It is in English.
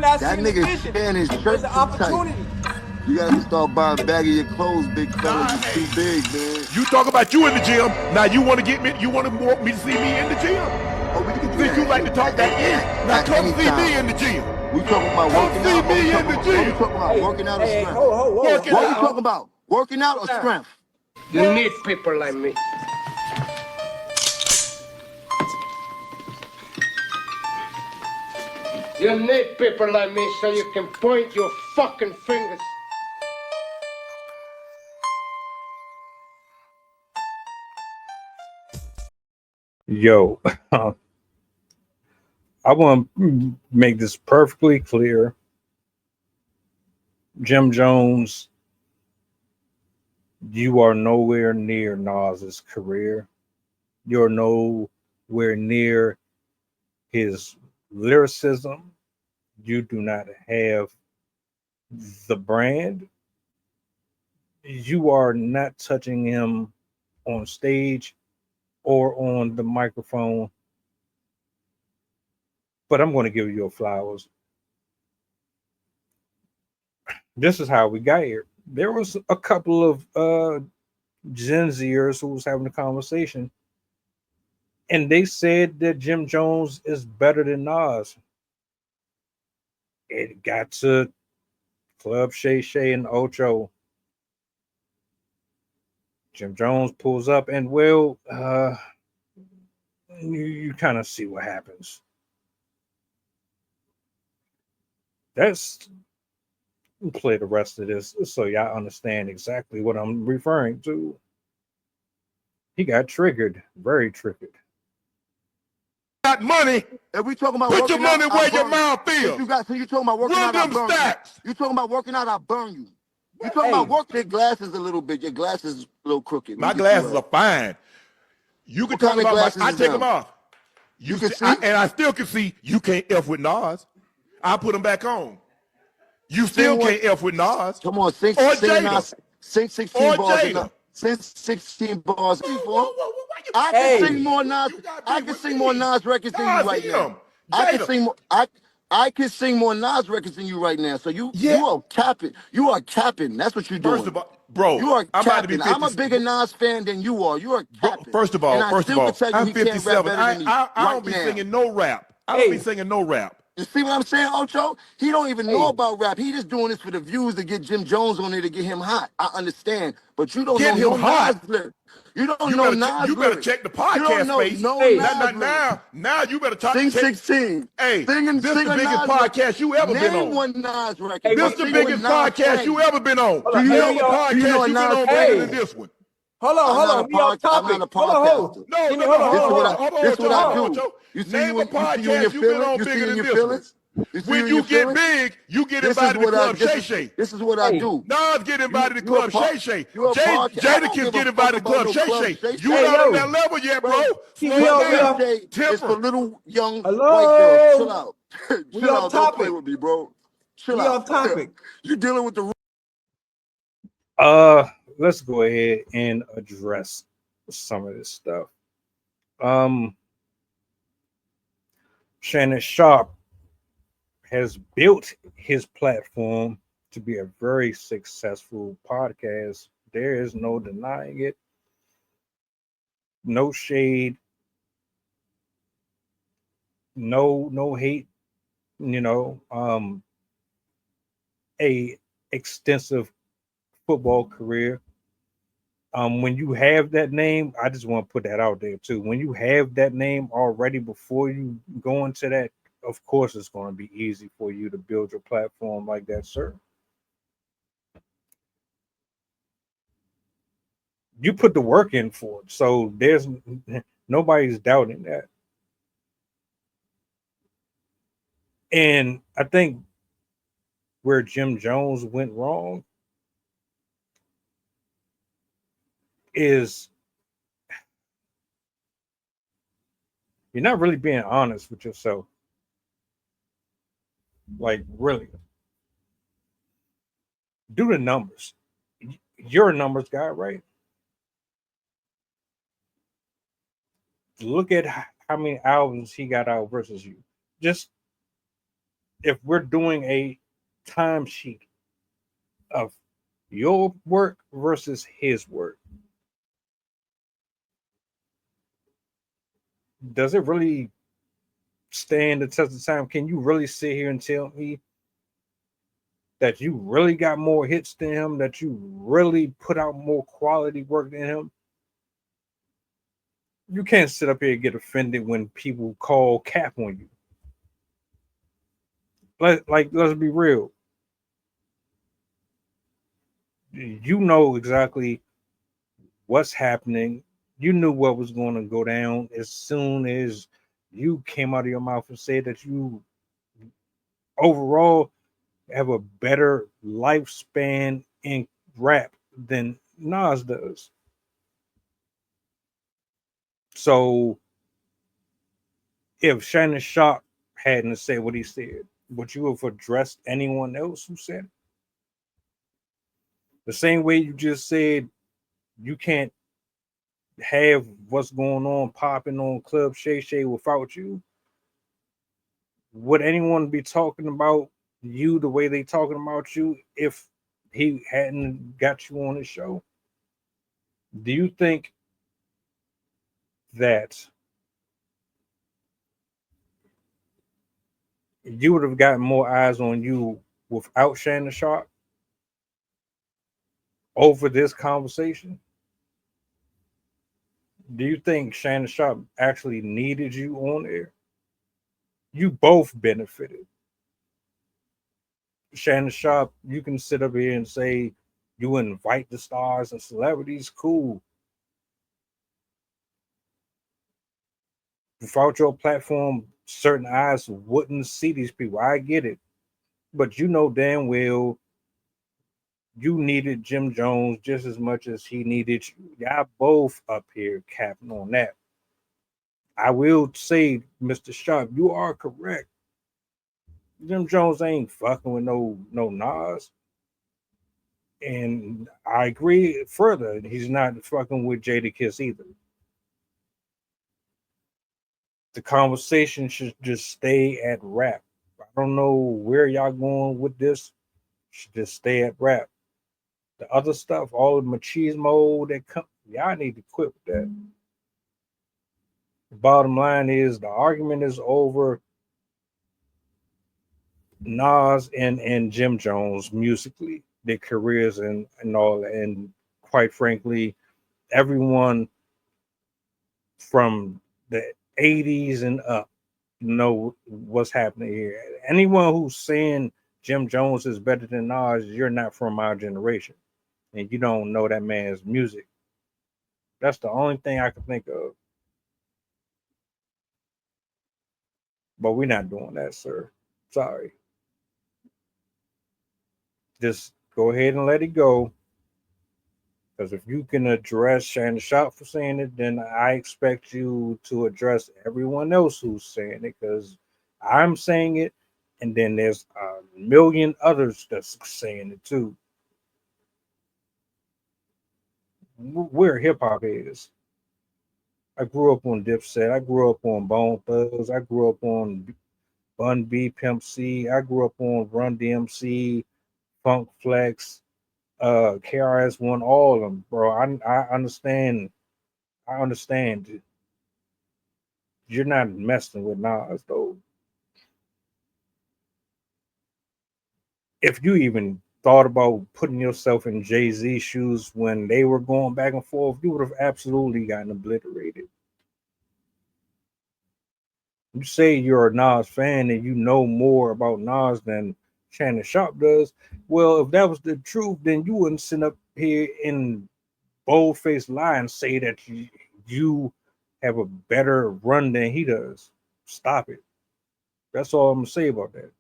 not That seeing the nigga vision. fan his shirt There's too an tight. opportunity. You gotta start buying baggy your clothes, big fella. Nah, You hey. too big, man. You talk about you in the gym. Now you want to get me? You want me to see me in the gym? Oh, we can do Since that. you like to talk that shit, now at come any see time. me in the gym. We talking about Come working see out. me in the What we gym. talking about? Working out or strength? Whoa. Working What we out. talking about? Working out or strength? You need people like me. You need people like me so you can point your fucking fingers. Yo, I want to make this perfectly clear. Jim Jones, you are nowhere near Nas's career. You're nowhere near his lyricism. You do not have the brand. You are not touching him on stage or on the microphone. But I'm going to give you your flowers. This is how we got here. There was a couple of Gen Zers who was having a conversation, and they said that Jim Jones is better than Nas. It got to Club Shay Shay and Ocho. Jim Jones pulls up, and well, you kind of see what happens. That's play the rest of this so y'all understand exactly what I'm referring to. He got triggered, very triggered. Got money. If we talking about Put your working out, money where your mouth feels. So you talking about working Run out, I them burn stacks. you. You talking about working out, I burn you. You talking about working your glasses a little bit. Your glasses a little crooked. My glasses are fine. You can talk about my. I take them off. You can see, and I still can see. You can't F with Nas. I put them back on. You still can't F with Nas. Come on, sing 16 bars. Sing 16 bars. I can sing more Nas. I can sing more Nas records than you right now. I can sing more Nas records than you right now. So you are capping. You are capping. That's what you're doing. First of all, bro, you are I'm about to be capping. 50. I'm a bigger Nas fan than you are. You are capping. First of all, I'm 57. I don't be singing no rap. I don't be singing no rap. You see what I'm saying, Ocho? He don't even know about rap. He just doing this for the views to get Jim Jones on there to get him hot. I understand, but you don't know no Nas lyrics. You don't know Nas lyrics. You better check the podcast space. Now you better talk. Sing 16. Hey, this the biggest podcast you ever been on. Name one Nas record. This the biggest podcast you ever been on. Do you know a podcast you been on bigger than this one? Hold on. We off topic. I'm not a podcaster. No. This is what I do. Name a podcast you been on bigger than this one. When you get big, you get invited to Club Shay Shay. This is what I do. Nas get invited to Club Shay Shay. Jadakiss get invited to Club Shay Shay. You not on that level yet, bro. It's for little young white girls. Chill out. Chill out. Don't play with me, bro. Chill out. Off topic. You dealing with the. Let's go ahead and address some of this stuff. Shannon Sharp has built his platform to be a very successful podcast. There is no denying it. No shade. No hate. A extensive football career. When you have that name, I just want to put that out there too. When you have that name already before you go into that, of course, it's going to be easy for you to build your platform like that, sir. You put the work in for it, so there's nobody's doubting that. And I think where Jim Jones went wrong is you're not really being honest with yourself. Like, really. Do the numbers. You're a numbers guy, right? Look at how many albums he got out versus you. Just if we're doing a timesheet of your work versus his work, does it really stand the test of time? Can you really sit here and tell me that you really got more hits than him, that you really put out more quality work than him? You can't sit up here and get offended when people call cap on you. Let's be real. You know exactly what's happening. You knew what was going to go down as soon as you came out of your mouth and said that you overall have a better lifespan in rap than Nas does. So if Shannon Sharp hadn't said what he said, would you have addressed anyone else who said it? The same way you just said you can't have what's going on popping on Club Shay Shay without you. Would anyone be talking about you the way they talking about you if he hadn't got you on his show? Do you think that you would have gotten more eyes on you without Shannon Sharp over this conversation? Do you think Shannon Sharp actually needed you on air? You both benefited. Shannon Sharp, you can sit up here and say you invite the stars and celebrities, cool. Without your platform, certain eyes wouldn't see these people. I get it. But you know damn well you needed Jim Jones just as much as he needed you. Y'all both up here capping on that. I will say, Mr. Sharp, you are correct. Jim Jones ain't fucking with no Nas. And I agree further, he's not fucking with Jadakiss either. The conversation should just stay at rap. I don't know where y'all going with this. Should just stay at rap. The other stuff, all the machismo that come, y'all need to quit with that. The bottom line is the argument is over Nas and Jim Jones musically, their careers and all, and quite frankly, everyone from the 80s and up know what's happening here. Anyone who's saying Jim Jones is better than Nas, you're not from our generation, and you don't know that man's music. That's the only thing I can think of. But we're not doing that, sir. Sorry. Just go ahead and let it go. Because if you can address Shannon Sharp for saying it, then I expect you to address everyone else who's saying it. Because I'm saying it, and then there's a million others that's saying it too. We're hip hop is. I grew up on Dipset. I grew up on Bone Thugs. I grew up on Bun B, Pimp C. I grew up on Run DMC, Funk Flex, KRS-One, all of them, bro. I understand. I understand. You're not messing with Nas, though. If you even thought about putting yourself in Jay-Z shoes when they were going back and forth, you would have absolutely gotten obliterated. You say you're a Nas fan and you know more about Nas than Shannon Sharp does. Well, if that was the truth, then you wouldn't sit up here in bold-faced lie and say that you have a better run than he does. Stop it. That's all I'm gonna say about that.